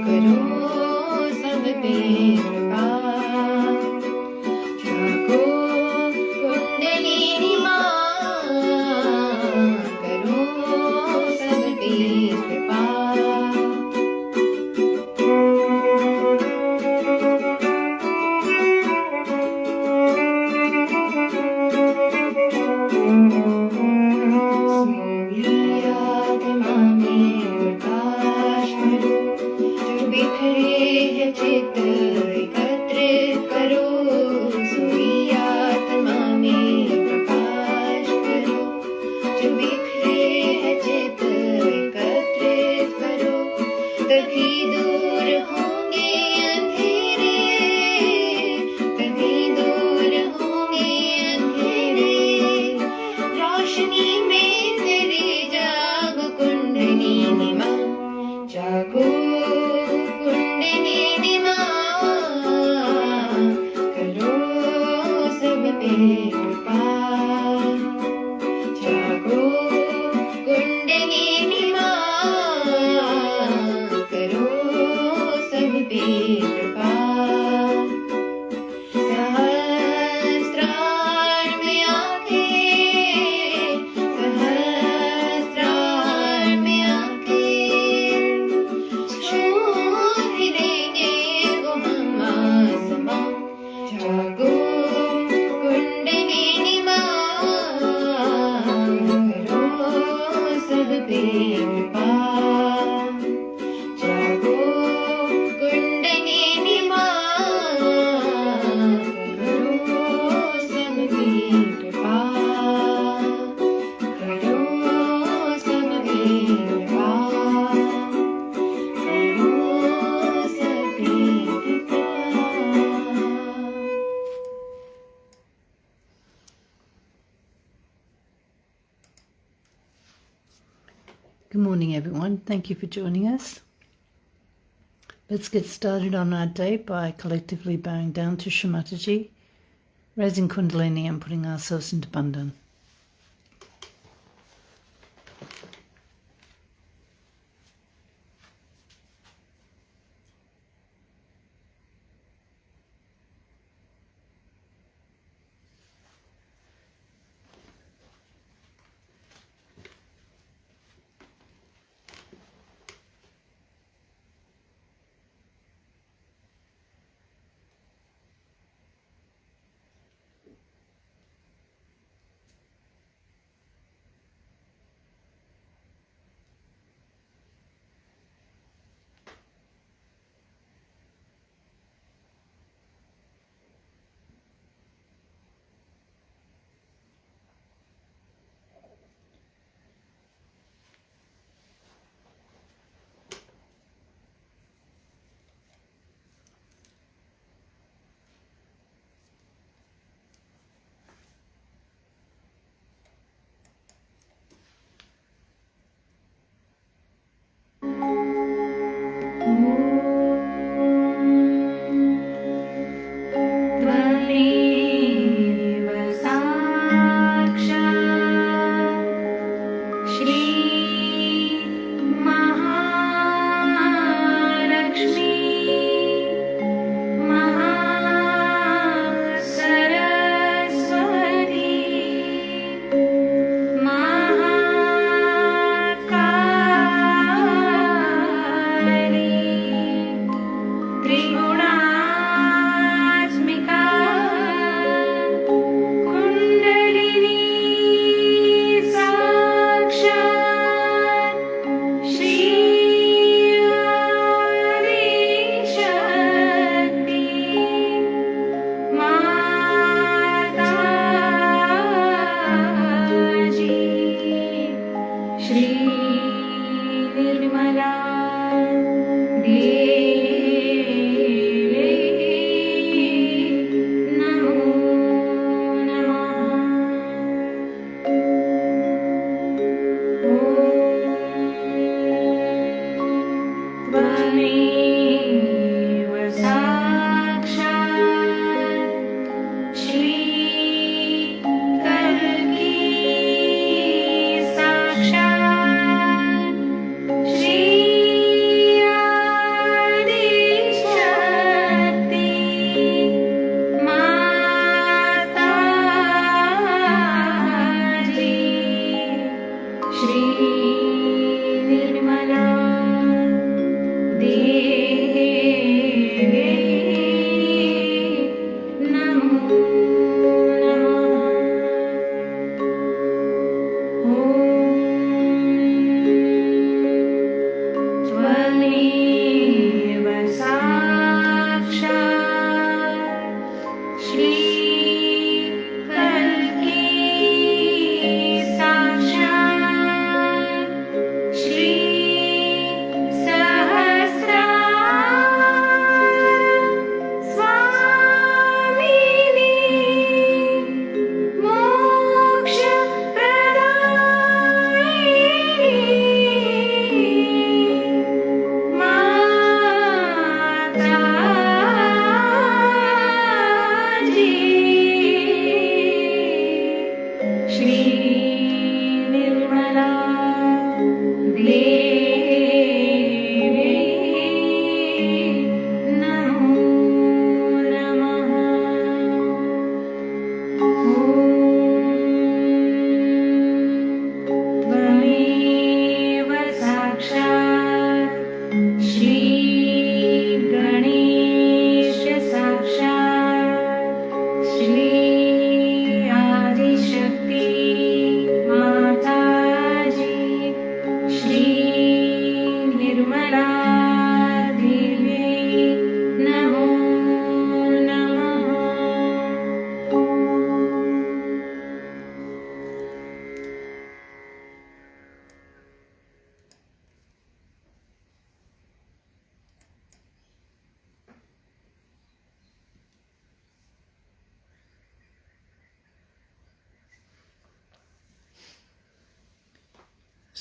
करो सब पे कृपा जागो कुंडलिनी माँ करो सब पे कृपा चित्त एकत्रित करो सोई आत्मा में प्रकाश करो जो बिखरे है चित्त एकत्रित करो तभी दूर होंगे अंधेरे तभी दूर होंगे अंधेरे रोशनी में तेरी जागो कुंडलिनी माँ जागो कुंडलिनी माँ करो सब पे कृपा जागो कुंडलिनी माँ करो सब पे कृपा सहस्त्रार में आके सहस्त्रार में आके जागो कुंडलिनी माँ करो सब पे कृपा जागो कुंडलिनी माँ करो सब पे कृपा करो सब पे कृपा करो सब पे कृपा। Good morning, everyone. Thank you for joining us. Let's get started on our day by collectively bowing down to Shri Mataji, raising Kundalini and putting ourselves into Bandhan.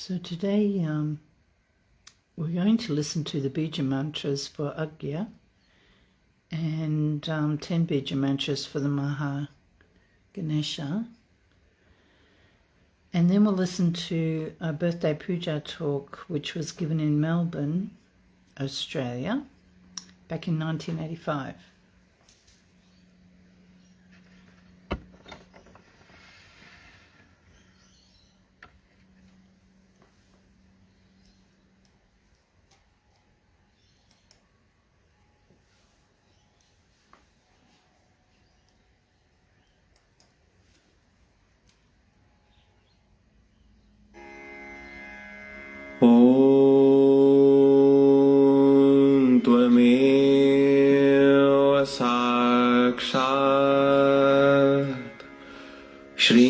So today we're going to listen to the Bija mantras for Agya and 10 Bija mantras for the Maha Ganesha. And then we'll listen to a birthday puja talk which was given in Melbourne, Australia, back in 1985. ॐ त्वमेव साक्षात् श्री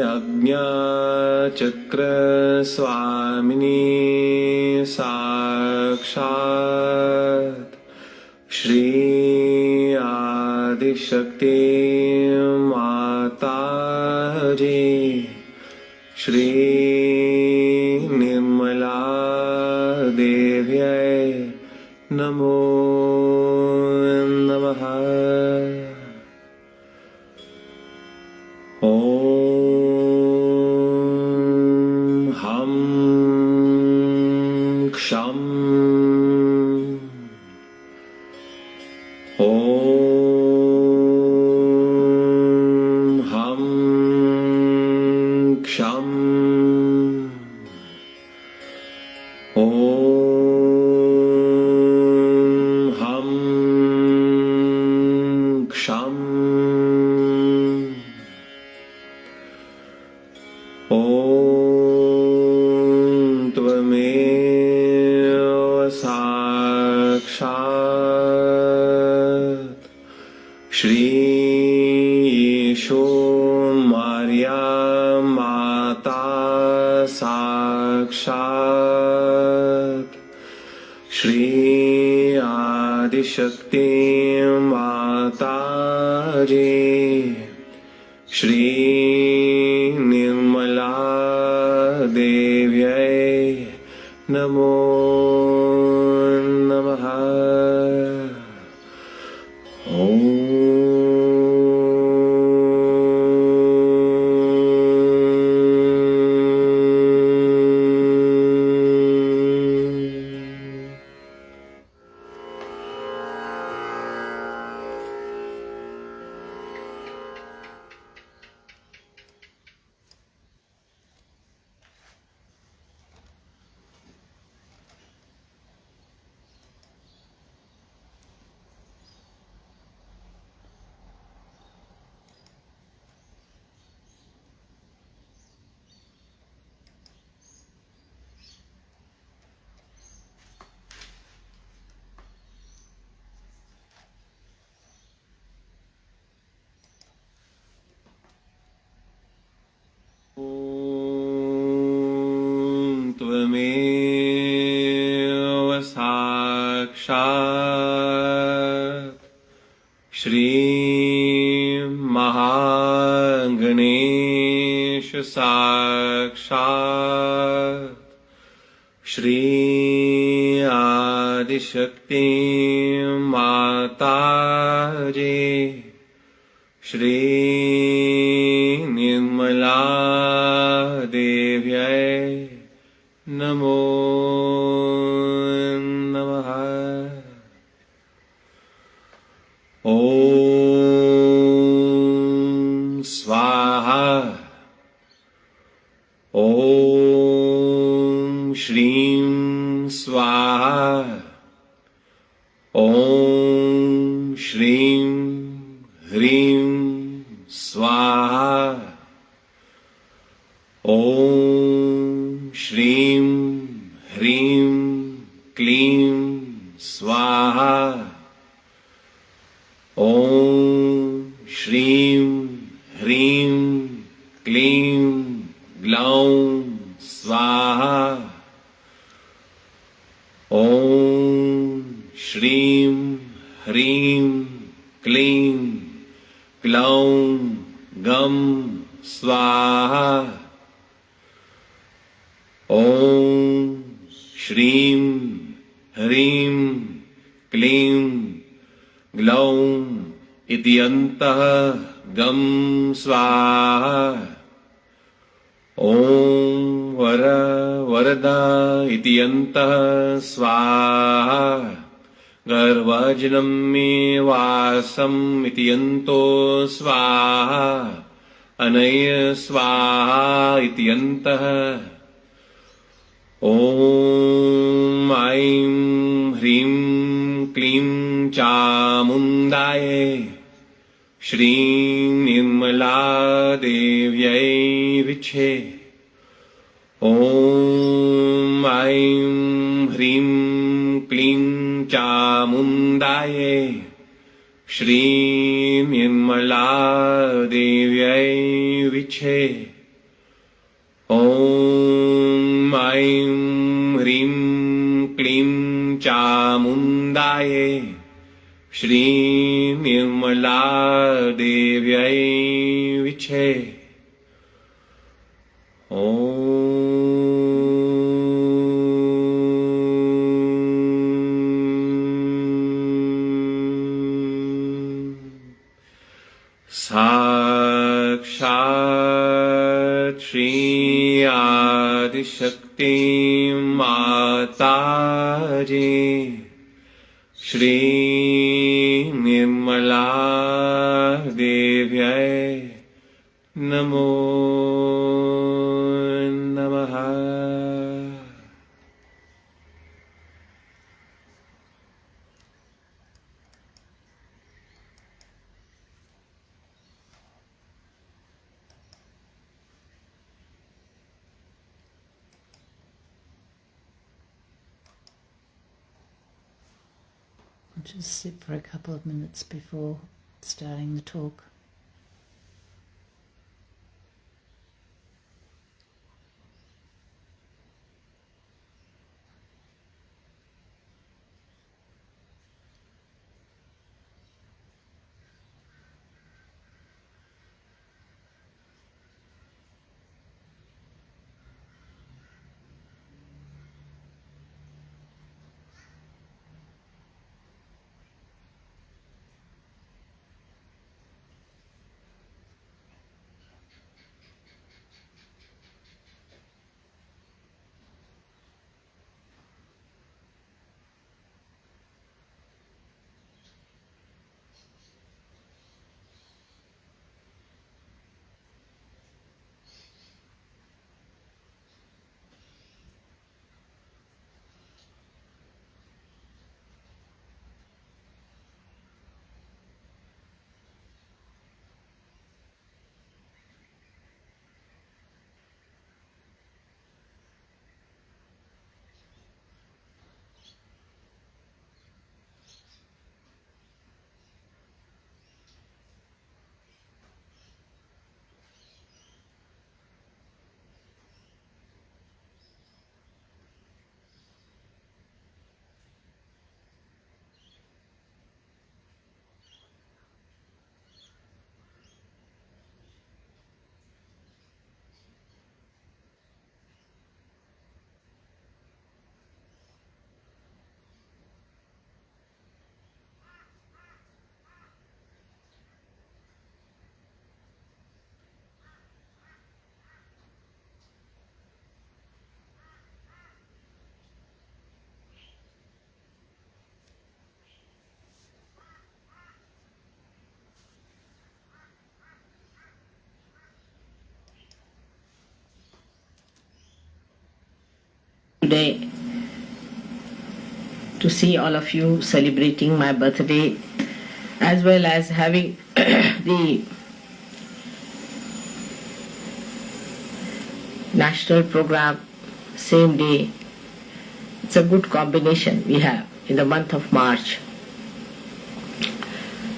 अज्ञाचक्रस्वामिनी साक्षात् श्री आदिशक्ति माताजी श्री निर्मला देव्यै नमो नमः। ॐ हं क्षं ॐ हं क्षं ॐ हं क्षं ॐ त्वमेव साक्षात् श्री ईशो मार्या माता साक्षात् श्री आदिशक्ति माताजी श्री निर्मला देव्यै नमो नमः। त्वमेव साक्षात् श्री महागणेश साक्षात् श्री आदिशक्ति माताजी श्री निर्मला देव्यै नमो नमः। ॐ स्वाहा ॐ श्रीं स्वाहा ॐ श्रीं ह्रीं स्वाहा ॐ श्रीं ह्रीं क्लीं स्वाहा ॐ श्रीं ह्रीं क्लीं ग्लौं स्वाहा ॐ श्रीं ह्रीं क्लीं ग्लौं गं स्वाहा ह्रीं क्लीं ग्लौं इति अन्तः गं स्वाहा ॐ वरदा इति अन्तः स्वाहा गर्वजनं मे वासम् इति अन्तो स्वाहा अनय स्वाहा इति अन्तः ॐ ऐं ह्रीं क्लीं चामुण्डाय श्रीं निर्मला देव्यै विच्छे ॐ ऐं ह्रीं क्लीं चामुण्डाय श्रीं निर्मला देव्यै विच्छे ॐ ऐं ह्रीं क्लीं चामुण्डाय श्रीं निर्मला देव्यै विच्छे साक्षात् श्री आदिशक्ति माताजी श्री निर्मला देव्यै नमो नमः। I'll just sit for a couple of minutes before starting the talk. Today to see all of you celebrating my birthday, as well as having the national program same day. It's a good combination we have in the month of March.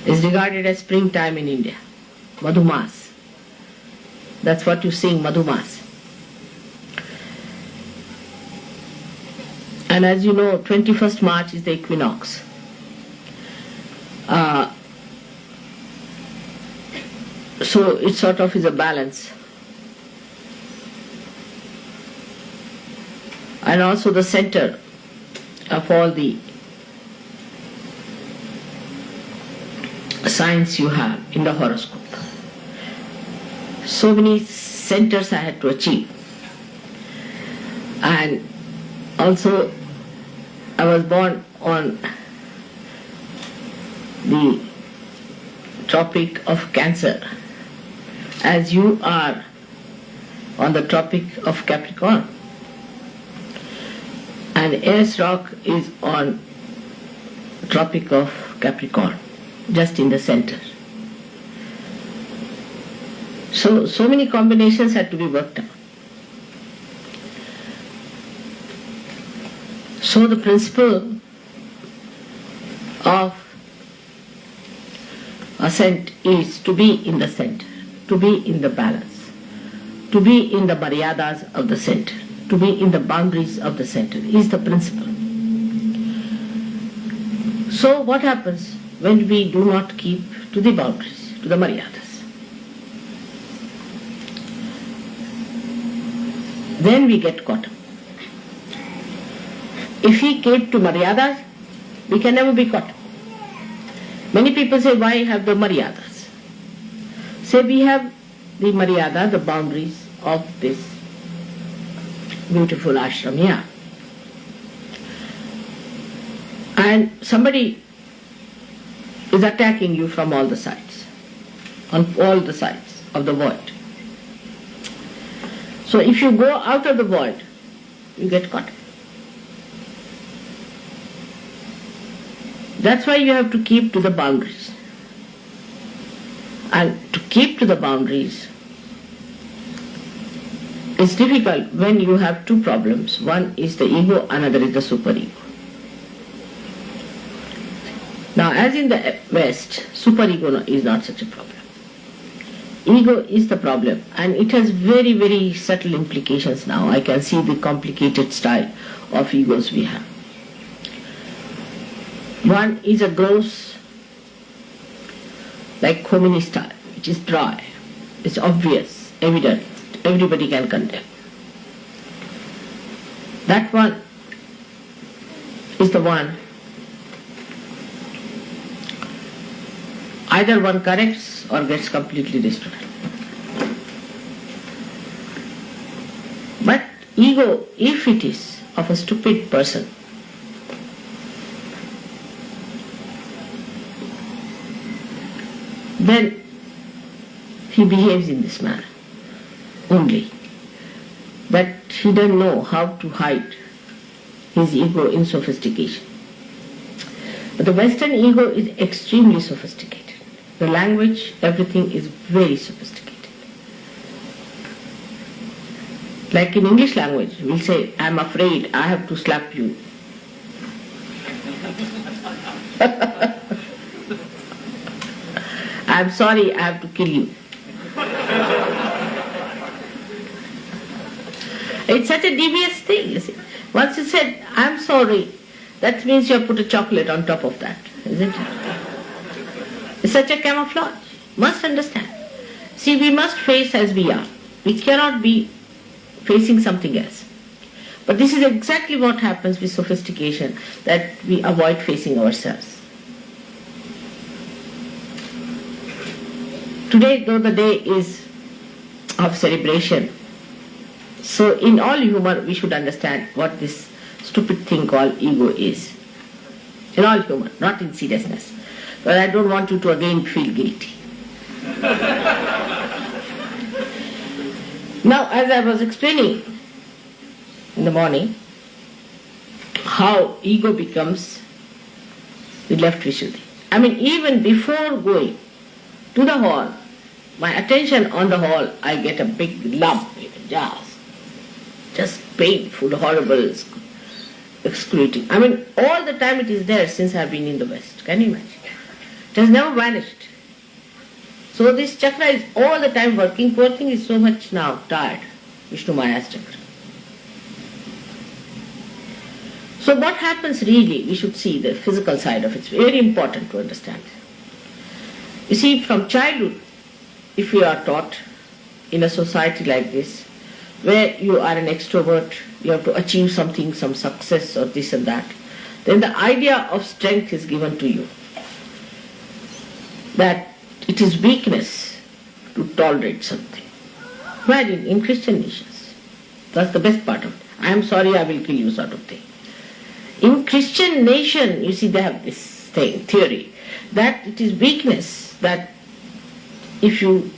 It's regarded as springtime in India, Madhumas. That's what you sing, Madhumas. And as you know, 21st March is the equinox. So it sort of is a balance. And also the center of all the signs you have in the horoscope. So many centers I had to achieve. And also I was born on the Tropic of Cancer, as you are on the Tropic of Capricorn. And Aries rock is on Tropic of Capricorn, just in the center. So many combinations had to be worked out. So the principle of ascent is to be in the center, to be in the balance, to be in the maryadas of the center, to be in the boundaries of the center is the principle. So what happens when we do not keep to the boundaries, to the maryadas? Then we get caught up. If we keep to maryadas, we can never be caught up. Many people say, why have the maryadas? Say we have the maryada, the boundaries of this beautiful ashram here. And somebody is attacking you from all the sides, on all the sides of the void. So if you go out of the void, you get caught. That's why you have to keep to the boundaries. And to keep to the boundaries is difficult when you have two problems. One is the ego, another is the superego. Now, as in the West, superego is not such a problem. Ego is the problem, and it has very, very subtle implications now. I can see the complicated style of egos we have. One is a gross, like Khomeini style, which is dry, it's obvious, evident, everybody can condemn. That one is the one, either one corrects or gets completely destroyed. But ego, if it is of a stupid person, then he behaves in this manner only, that he doesn't know how to hide his ego in sophistication. But the Western ego is extremely sophisticated. The language, everything is very sophisticated. Like in English language, we'll say, I'm afraid I have to slap you. I'm sorry, I have to kill you. It's such a devious thing, you see. Once you said, I'm sorry, that means you have put a chocolate on top of that, isn't it? It's such a camouflage. Must understand. See, we must face as we are. We cannot be facing something else. But this is exactly what happens with sophistication, that we avoid facing ourselves. Today, though the day is of celebration, so in all humor we should understand what this stupid thing called ego is. In all humor, not in seriousness. But I don't want you to again feel guilty. Now, as I was explaining in the morning, how ego becomes the left Vishuddhi. I mean, even before going to the hall, my attention on the hall, I get a big lump, just painful, horrible, excruciating. I mean, all the time it is there since I have been in the West. Can you imagine? It has never vanished. So this chakra is all the time working. Poor thing is so much now tired. Vishnu Maya's chakra. So what happens really, we should see the physical side of it. It's very important to understand. You see, from childhood, if you are taught in a society like this, where you are an extrovert, you have to achieve something, some success or this and that, then the idea of strength is given to you. That it is weakness to tolerate something. Imagine in Christian nations, that's the best part of it. I am sorry, I will kill you sort of thing. In Christian nation, you see, they have this theory, that it is weakness, that if you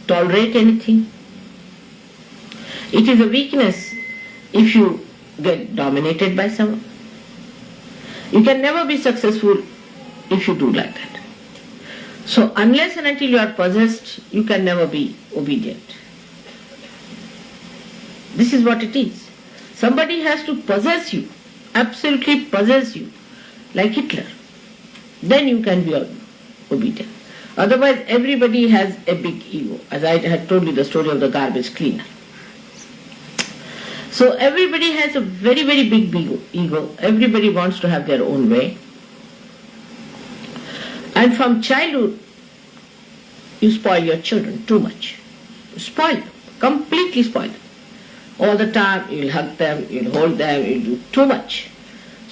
tolerate anything, it is a weakness if you get dominated by someone. You can never be successful if you do like that. So unless and until you are possessed, you can never be obedient. This is what it is. Somebody has to possess you, absolutely possess you, like Hitler. Then you can be obedient. Otherwise, everybody has a big ego. As I had told you the story of the garbage cleaner. So everybody has a very, very big ego. Everybody wants to have their own way. And from childhood, you spoil your children too much. You spoil them, completely spoil them. All the time, you'll hug them, you'll hold them, you'll do too much.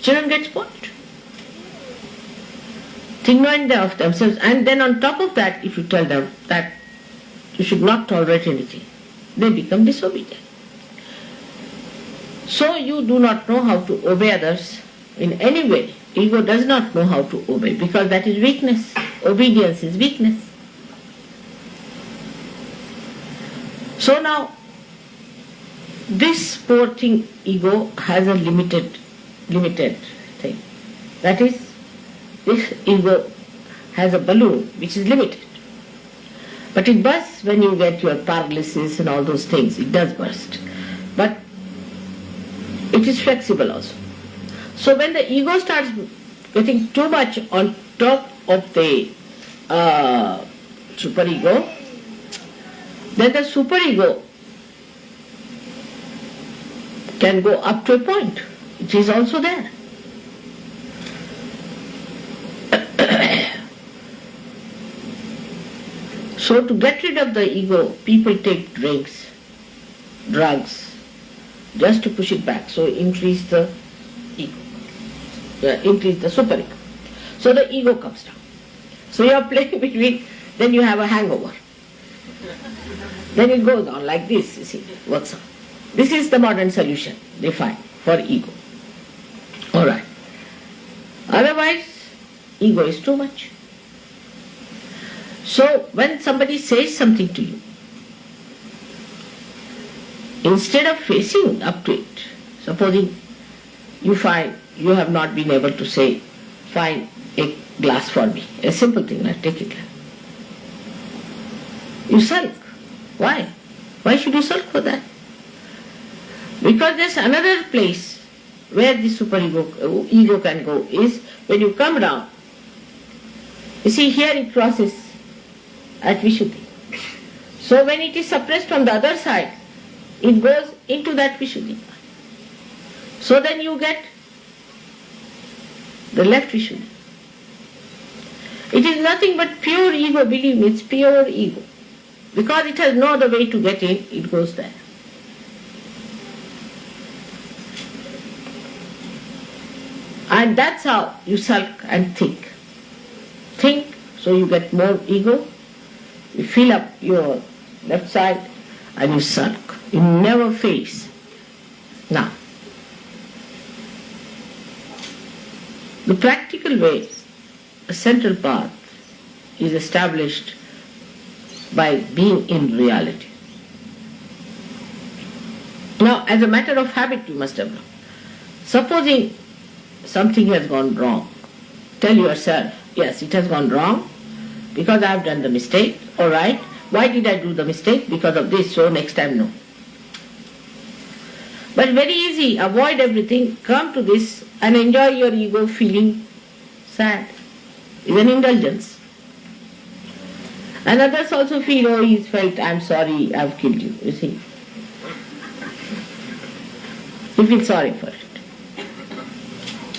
Children get spoiled. Think no end of themselves. And then on top of that, if you tell them that you should not tolerate anything, they become disobedient. So you do not know how to obey others in any way. Ego does not know how to obey because that is weakness. Obedience is weakness. So now, this poor thing, ego, has a limited thing. That is, this ego has a balloon which is limited. But it bursts when you get your paralysis and all those things. It does burst. But it is flexible also. So when the ego starts getting too much on top of the superego, then the superego can go up to a point. It is also there. So to get rid of the ego, people take drinks, drugs, just to push it back. So increase the ego, increase the superego. So the ego comes down. So you are playing between, then you have a hangover. Then it goes on like this, you see, works on. This is the modern solution they find for ego. Alright. Otherwise, ego is too much. So when somebody says something to you, instead of facing up to it, supposing you find you have not been able to say, find a glass for me, a simple thing, like take it. You sulk. Why? Why should you sulk for that? Because there's another place where the superego, ego can go, is when you come down. You see, here it crosses at Vishuddhi. So when it is suppressed from the other side, it goes into that Vishuddhi. So then you get the left Vishuddhi. It is nothing but pure ego, believe me, it's pure ego. Because it has no other way to get in, it goes there. And that's how you sulk and think. Think, so you get more ego, you fill up your left side and you sulk. You never face. Now, the practical way, a central path is established by being in reality. Now, as a matter of habit, you must have known. Supposing something has gone wrong, tell yourself, yes, it has gone wrong because I have done the mistake. All right, why did I do the mistake? Because of this, so next time no. But very easy, avoid everything, come to this and enjoy your ego feeling sad. It's an indulgence. And others also feel, oh, he's felt, I'm sorry, I've killed you, you see. You feel sorry for it.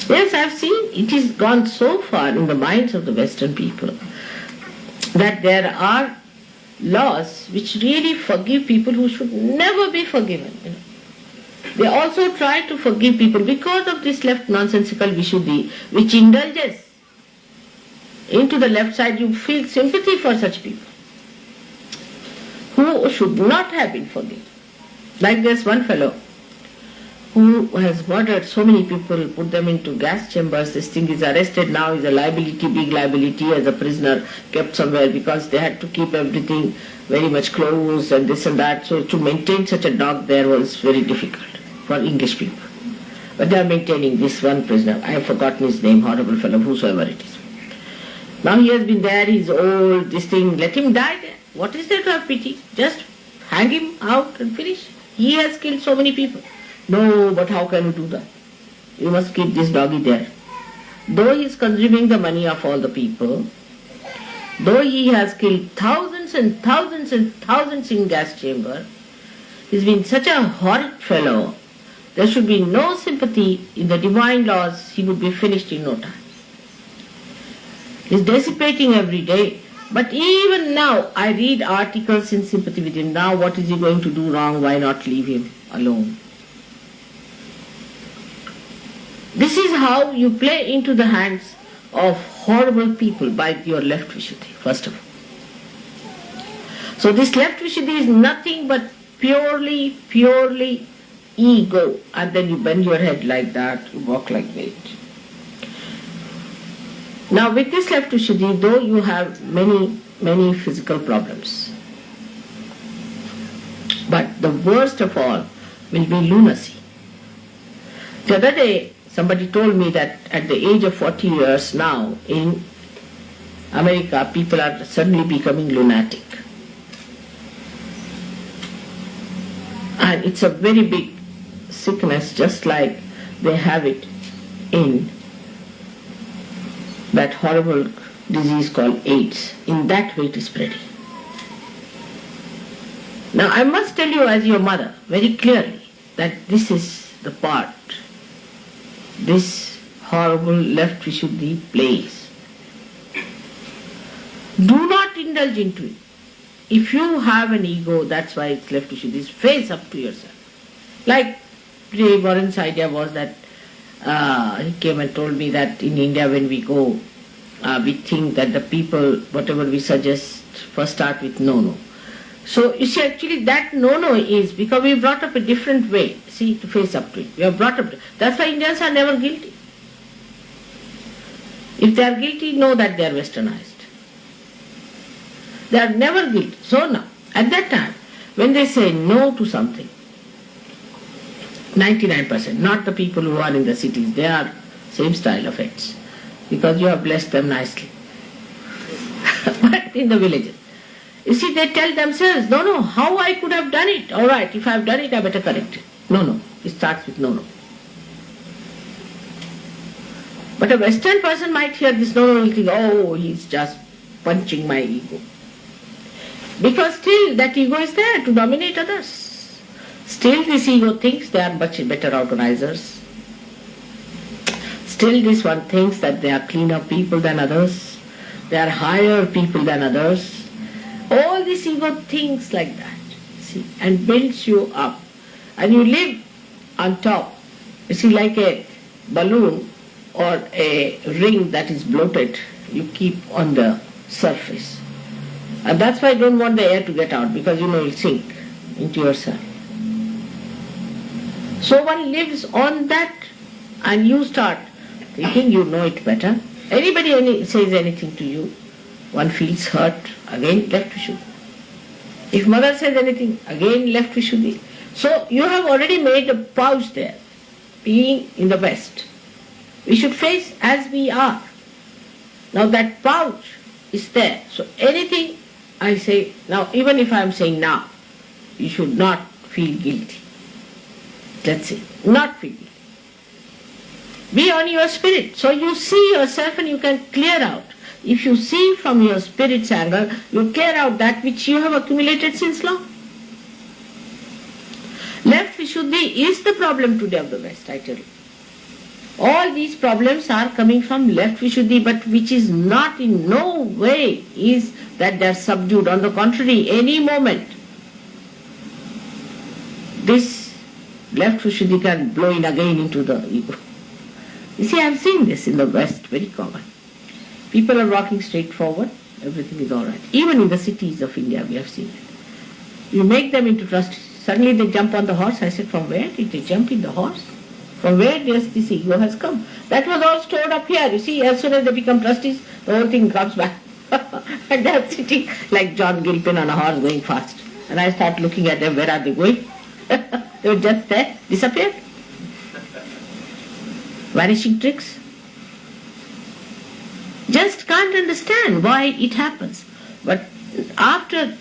Yes, I've seen it has gone so far in the minds of the Western people that there are laws which really forgive people who should never be forgiven. You know. They also try to forgive people because of this left nonsensical Vishuddhi, which indulges into the left side. You feel sympathy for such people who should not have been forgiven. Like this one fellow who has murdered so many people, put them into gas chambers. This thing is arrested now, is a liability, big liability, as a prisoner kept somewhere because they had to keep everything very much closed and this and that. So to maintain such a dog there was very difficult for English people. But they are maintaining this one prisoner. I have forgotten his name, horrible fellow, whosoever it is. Now he has been there, he's old, this thing, let him die there. What is there to have pity? Just hang him out and finish. He has killed so many people. No, but how can you do that? You must keep this doggy there. Though he is consuming the money of all the people, though he has killed thousands and thousands and thousands in gas chamber, he's been such a horrid fellow, there should be no sympathy in the divine laws, he would be finished in no time. He's dissipating every day. But even now, I read articles in sympathy with him. Now what is he going to do wrong? Why not leave him alone? This is how you play into the hands of horrible people by your left Vishuddhi, first of all. So this left Vishuddhi is nothing but purely ego. And then you bend your head like that, you walk like that. Now with this left Vishuddhi, though you have many physical problems, but the worst of all will be lunacy. The other day, somebody told me that at the age of 40 years now, in America, people are suddenly becoming lunatic. And it's a very big sickness, just like they have it in that horrible disease called AIDS. In that way it is spreading. Now I must tell you as your mother very clearly that this is the part this horrible left Vishuddhi plays. Do not indulge into it. If you have an ego, that's why it's left Vishuddhi, face up to yourself. Like J. Warren's idea was that he came and told me that in India when we go, we think that the people, whatever we suggest, first start with no. So you see, actually that no is because we brought up a different way, see, to face up to it. We are brought up. That's why Indians are never guilty. If they are guilty, know that they are westernized. They are never guilty. So now, at that time, when they say no to something, 99%, not the people who are in the cities, they are same style of heads, because you have blessed them nicely. But in the villages, you see, they tell themselves, no, how I could have done it? All right, if I have done it, I better correct it. No, it starts with no. But a Western person might hear this no and think, oh, he's just punching my ego. Because still that ego is there to dominate others. Still this ego thinks they are much better organizers. Still this one thinks that they are cleaner people than others. They are higher people than others. All this ego thinks like that, see, and builds you up. And you live on top, you see, like a balloon or a ring that is bloated, you keep on the surface. And that's why I don't want the air to get out, because you'll sink into yourself. So one lives on that, and you start thinking you know it better. Anybody says anything to you, one feels hurt, again left Vishuddhi. If mother says anything, again left Vishuddhi. So you have already made a pouch there, being in the West. We should face as we are. Now that pouch is there. So anything I say, now even if I am saying now, you should not feel guilty. Let's say, not feel guilty. Be on your spirit. So you see yourself and you can clear out. If you see from your spirit's angle, you clear out that which you have accumulated since long. Left Vishuddhi is the problem today of the West, I tell you. All these problems are coming from left Vishuddhi, but which is not in no way is that they are subdued. On the contrary, any moment, this left Vishuddhi can blow in again into the ego. You see, I have seen this in the West, very common. People are walking straight forward, everything is all right. Even in the cities of India, we have seen it. You make them into trustees. Suddenly they jump on the horse. I said, from where did they jump in the horse? From where does this ego has come? That was all stored up here. You see, as soon as they become trustees, the whole thing comes back. And they are sitting like John Gilpin on a horse going fast. And I start looking at them, where are they going? They were just there, disappeared. Vanishing tricks. Just can't understand why it happens. But after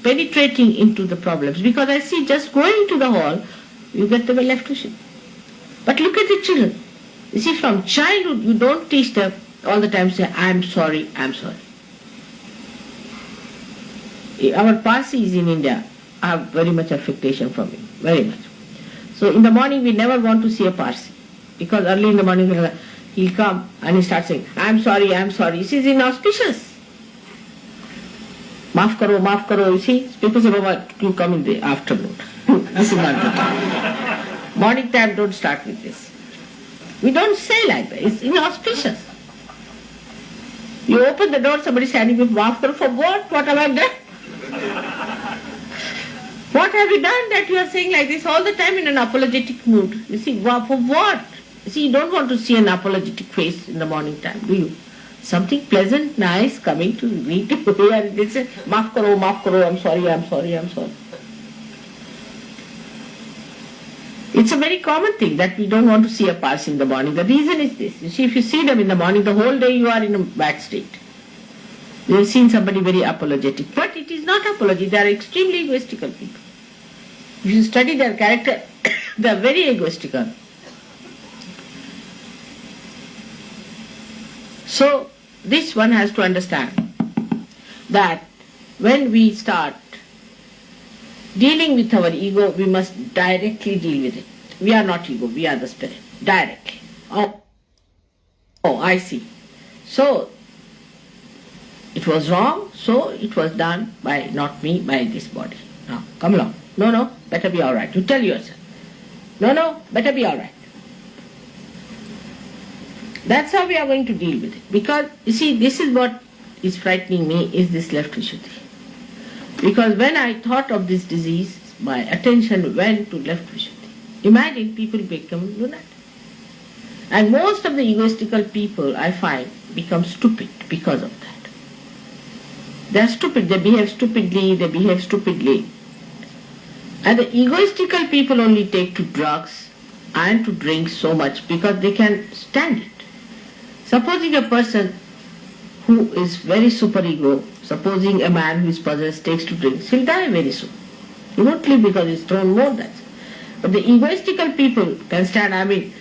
penetrating into the problems, because I see just going to the hall, you get them electrician. But look at the children. You see, from childhood, you don't teach them all the time say, I'm sorry, I'm sorry. Our Parsis in India have very much affectation from him, very much. So in the morning, we never want to see a Parsi. Because early in the morning, he'll come and he starts saying, I'm sorry, I'm sorry. You see, it's inauspicious. Maaf karo, you see. People say, Baba, you come in the afternoon. This is not the time. Morning time, don't start with this. We don't say like that. It's inauspicious. You open the door, somebody standing with maaf karo, for what? What have I done? What have you done that you are saying like this all the time in an apologetic mood? You see, for what? You see, you don't want to see an apologetic face in the morning time, do you? Something pleasant, nice, coming to meet you here and they say, maaf karo, I'm sorry, I'm sorry, I'm sorry. It's a very common thing that we don't want to see a Parsi in the morning. The reason is this. You see, if you see them in the morning, the whole day you are in a bad state. You have seen somebody very apologetic. But it is not apology. They are extremely egoistical people. If you study their character, they are very egoistical. So, this one has to understand that when we start dealing with our ego, we must directly deal with it. We are not ego, we are the spirit. Directly. Oh, I see. So, it was wrong, so it was done by not me, by this body. Now, come along. No, better be alright. You tell yourself. No, better be alright. That's how we are going to deal with it. Because, you see, this is what is frightening me, is this left Vishuddhi. Because when I thought of this disease, my attention went to left Vishuddhi. Imagine people become lunatic. And most of the egoistical people, I find, become stupid because of that. They are stupid, they behave stupidly. And the egoistical people only take to drugs and to drink so much because they can stand it. Supposing a person who is very superego, supposing a man who is possessed takes to drinks, he'll die very soon. He won't live because he's thrown more than that. But the egoistical people can stand. I mean,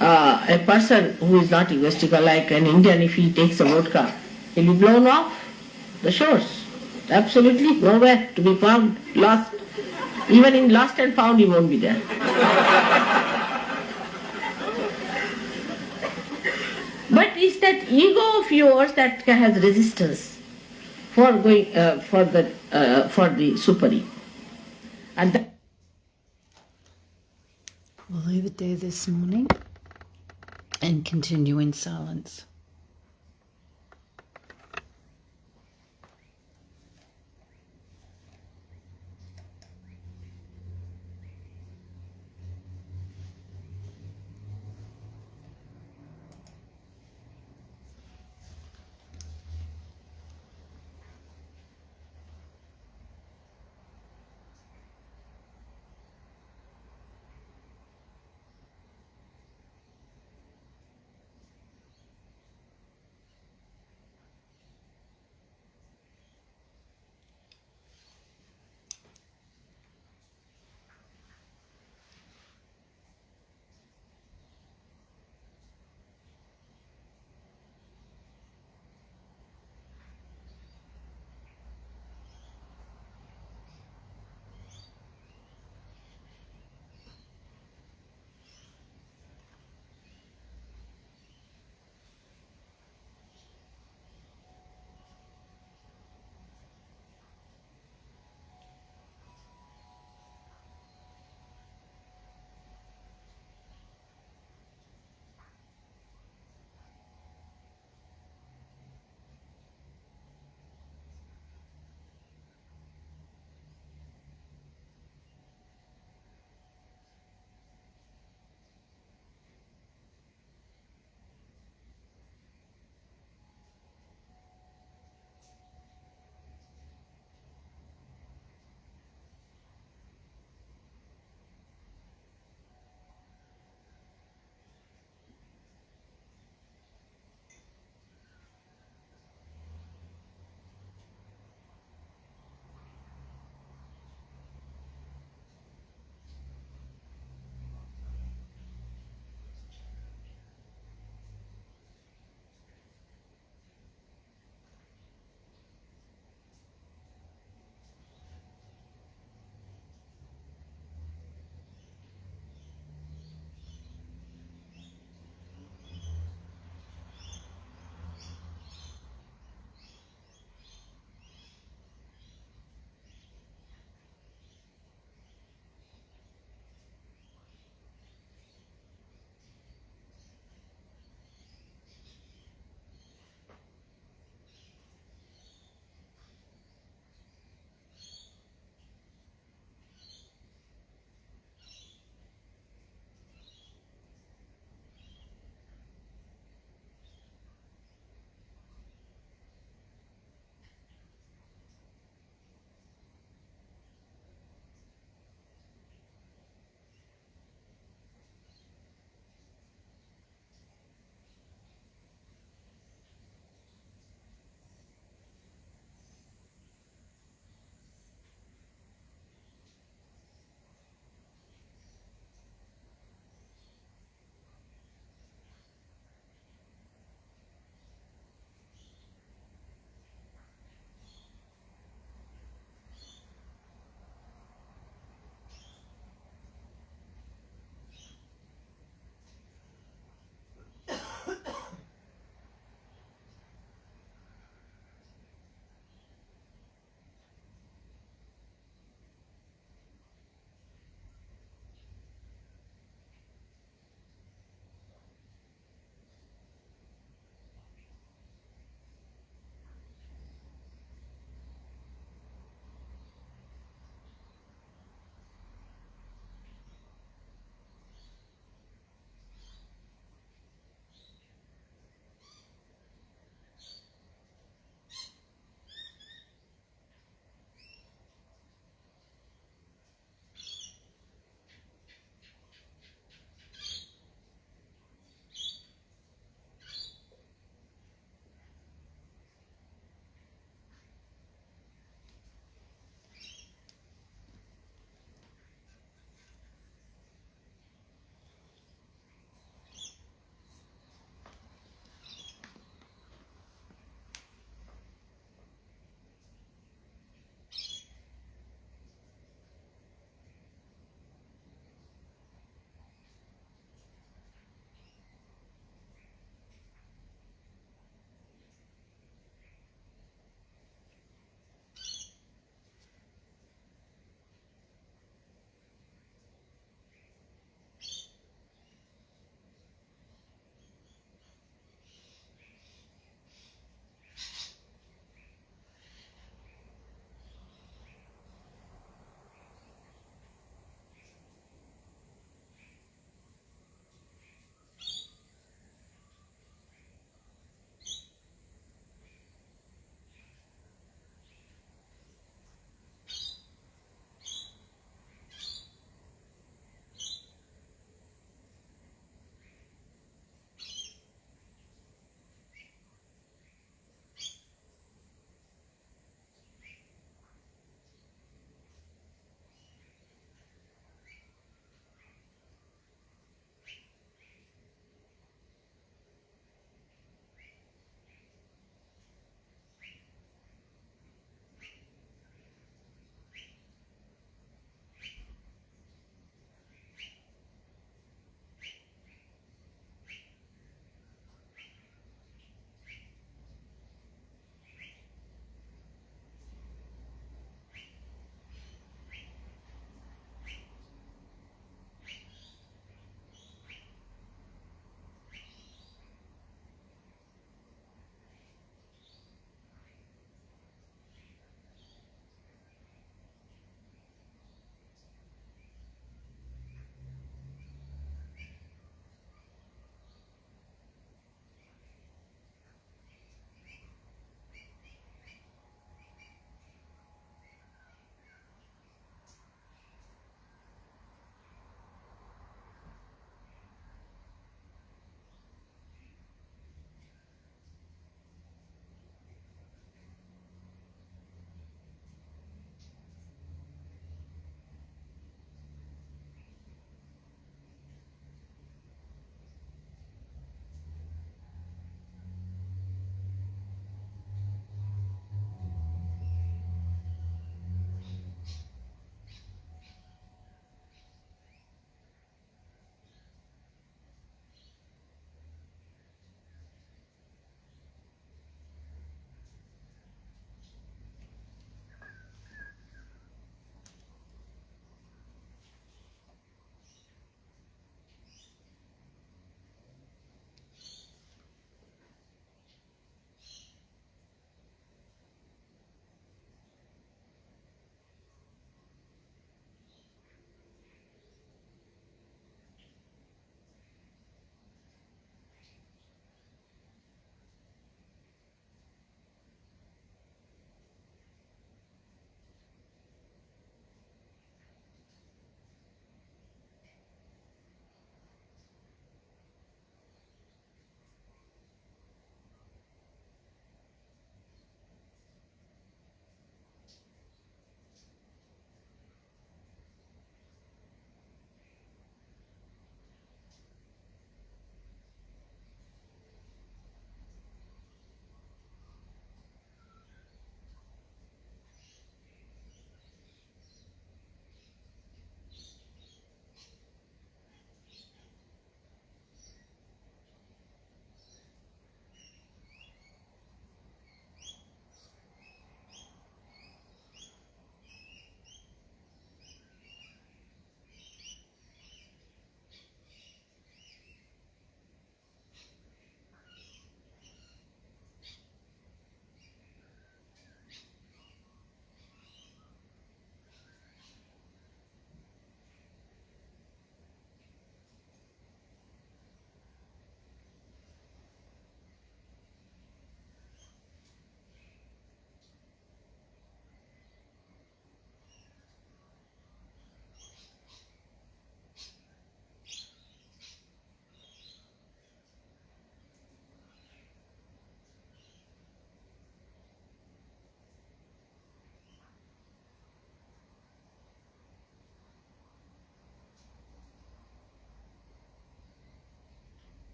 a person who is not egoistical, like an Indian, if he takes a vodka, he'll be blown off the shores. Absolutely nowhere to be found, lost. Even in lost and found, he won't be there. But it's that ego of yours that has resistance for going for the super-ego. And that We'll leave it there this morning and continue in silence.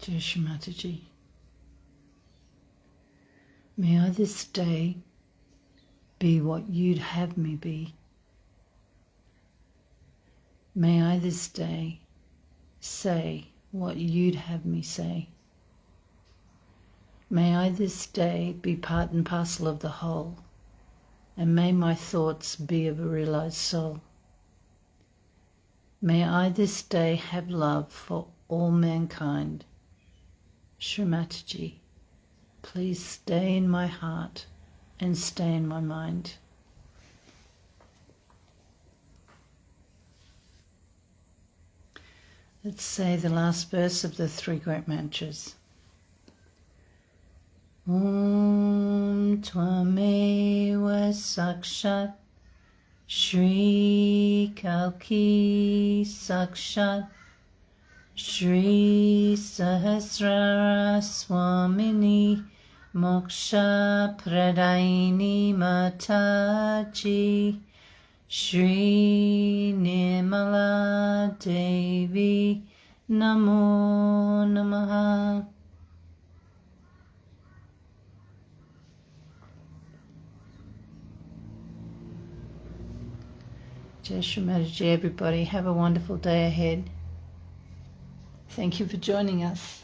Dear Shri Mataji, may I this day be what you'd have me be. May I this day say what you'd have me say. May I this day be part and parcel of the whole, and may my thoughts be of a realized soul. May I this day have love for all mankind. Shri Mataji, please stay in my heart and stay in my mind. Let's say the last verse of the three great mantras. Om Tvameva Sakshat Shri Kalki Sakshat Shri Sahasrara Swamini Moksha Pradaini Mataji Shri Nirmala Devi Namo Namaha. Jai Shri Mataji, everybody. Have a wonderful day ahead. Thank you for joining us.